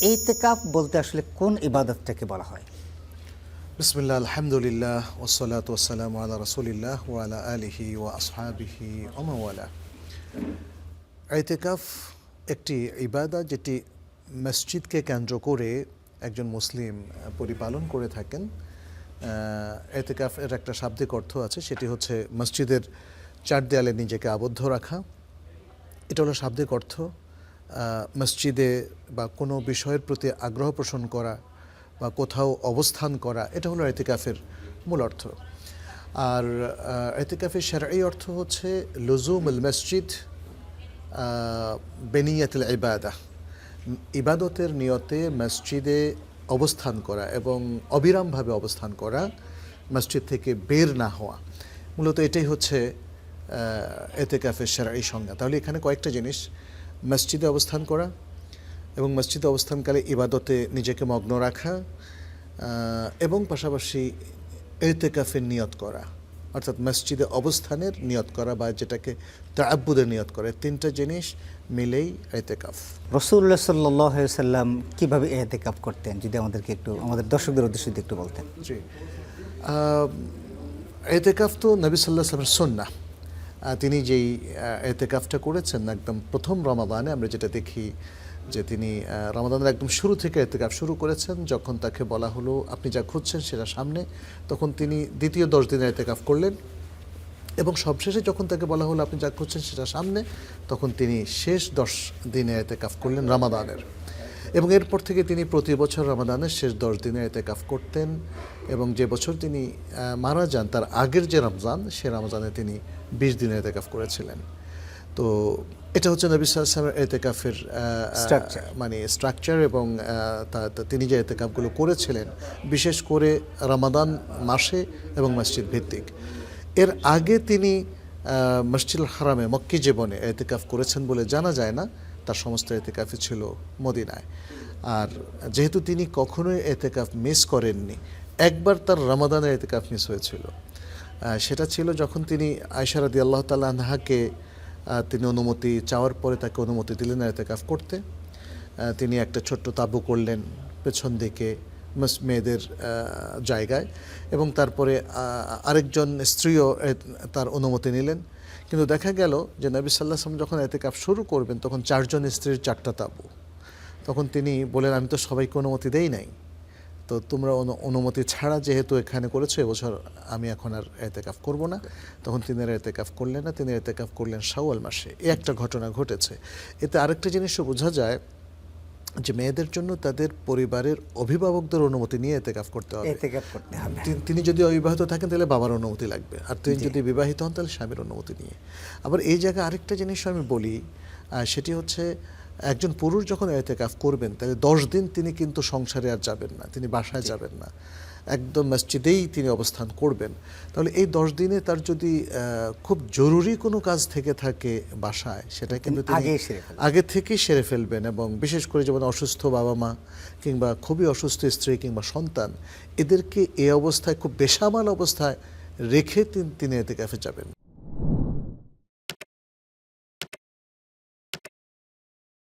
ইতিকাফ বলতে আসলে কোন ইবাদতটাকে বলা হয়? বিসমিল্লাহ, আলহামদুলিল্লাহ, ওয়াসসালাতু ওয়াসসালামু আলা রাসূলিল্লাহ ওয়া আলা আলিহি ওয়া আসহাবিহি ওয়া মান ওয়ালা। ইতিকাফ একটি ইবাদত যেটি মসজিদকে কেন্দ্র করে একজন মুসলিম পরিপালন করে থাকেন। ইতিকাফের একটা শাব্দিক অর্থ আছে, সেটি হচ্ছে মসজিদের চার দেয়ালে নিজেকে আবদ্ধ রাখা। এটা হলো শাব্দিক অর্থ। মসজিদে বা কোনো বিষয়ের প্রতি আগ্রহ পোষণ করা বা কোথাও অবস্থান করা, এটা হলো ইতিকাফের মূল অর্থ। আর ইতিকাফের শারঈ অর্থ হচ্ছে লুজুমুল মসজিদ বেনিয়াতুল ইবাদাহ, ইবাদতের নিয়তে মসজিদে অবস্থান করা এবং অবিরামভাবে অবস্থান করা, মসজিদ থেকে বের না হওয়া। মূলত এটাই হচ্ছে ইতিকাফের শারঈ সংজ্ঞা। তাহলে এখানে কয়েকটা জিনিস: মসজিদে অবস্থান করা এবং মসজিদে অবস্থানকালে ইবাদতে নিজেকে মগ্ন রাখা, এবং পাশাপাশি ইতিকাফের নিয়ত করা, অর্থাৎ মসজিদে অবস্থানের নিয়ত করা বা যেটাকে তাআব্বুদের নিয়ত করে। তিনটা জিনিস মিলেই ইতিকাফ। রাসূলুল্লাহ সাল্লাল্লাহু আলাইহি ওয়াসাল্লাম কিভাবে ইতিকাফ করতেন, যদি আমাদেরকে একটু, আমাদের দর্শকদের উদ্দেশ্যে একটু বলতেন। জি, ইতিকাফ তো নবী সাল্লাল্লাহু আলাইহি ওয়াসাল্লামের সুন্নাহ। তিনি যেই ইতিকাফটা করেছেন একদম প্রথম রমাদানে, আমরা যেটা দেখি যে তিনি রমাদানের একদম শুরু থেকে ইতিকাফ শুরু করেছেন। যখন তাকে বলা হলো আপনি যা খুঁজছেন সেটা সামনে, তখন তিনি দ্বিতীয় 10 দিনের ইতিকাফ করলেন, এবং সবশেষে যখন তাকে বলা হলো আপনি যা খুঁজছেন সেটা সামনে, তখন তিনি শেষ 10 দিনে ইতিকাফ করলেন রমাদানের। এবং এরপর থেকে তিনি প্রতি বছর রমাদানের শেষ 10 দিনে ইতিকাফ করতেন, এবং যে বছর তিনি মারা যান তার আগের যে রমজান, সে রমজানে তিনি 20 দিনে ইতিকাফ করেছিলেন। তো এটা হচ্ছে নবী সাল্লাল্লাহু আলাইহি ওয়াসাল্লামের ইতিকাফের মানে স্ট্রাকচার। এবং তিনি যে ইতিকাফগুলো করেছিলেন বিশেষ করে রমাদান মাসে এবং মসজিদ ভিত্তিক। এর আগে তিনি মসজিদুল হারামে মক্কি জীবনে ইতিকাফ করেছেন বলে জানা যায় না। তার সমস্ত ইতিকাফই ছিল মদিনায়। আর যেহেতু তিনি কখনোই ইতিকাফ মিস করেননি, একবার তার রমাদানের ইতিকাফ মিস হয়েছিল। সেটা ছিল যখন তিনি আয়েশা রাদিয়াল্লাহু তাআলা আনহাকে তিনি অনুমতি চাওয়ার পরে তাকে অনুমতি দিলেন ইতিকাফ করতে। তিনি একটা ছোট্ট তাঁবু করলেন পেছন দিকে মেয়েদের জায়গায়, এবং তারপরে আরেকজন স্ত্রীও তার অনুমতি নিলেন। কিন্তু দেখা গেল যে নবী সাল্লাল্লাহু আলাইহি ওয়াসাল্লাম যখন ইতিকাফ শুরু করবেন তখন 4 জন স্ত্রীর 4টা তাঁবু। তখন তিনি বলেন আমি তো সবাইকে অনুমতি দেই নাই, তো তোমরা অনুমতি ছাড়া যেহেতু এখানে করেছো, এবছর আমি এখন আর ইতিকাফ করব না। তখন তিনি আর ইতিকাফ করলেন না, তিনি ইতিকাফ করলেন শাওয়াল মাসে। এই একটা ঘটনা ঘটেছে। এতে আরেকটা জিনিসও বোঝা যায় যে মেয়েদের জন্য তাদের পরিবারের অভিভাবকদের অনুমতি নিয়ে ইতিকাফ করতে হবে। তিনি যদি অবিবাহিত থাকেন তাহলে বাবার অনুমতি লাগবে, আর তিনি যদি বিবাহিত হন তাহলে স্বামীর অনুমতি নিয়ে। আবার এই জায়গায় আরেকটা জিনিস আমি বলি, সেটি হচ্ছে একজন পুরুষ যখন ইতিকাফ করবেন তাহলে 10 দিন তিনি কিন্তু সংসারে আর যাবেন না, তিনি বাসায় যাবেন না, একদম মসজিদেই তিনি অবস্থান করবেন। তাহলে এই 10 দিনে তার যদি খুব জরুরি কোনো কাজ থেকে থাকে বাসায়, সেটা কিন্তু তিনি আগে থেকেই সেরে ফেলবেন। এবং বিশেষ করে যেমন অসুস্থ বাবা মা কিংবা খুবই অসুস্থ স্ত্রী কিংবা সন্তান, এদেরকে এই অবস্থায় খুব বেসামাল অবস্থায় রেখে তিনি ইতিকাফে যাবেন।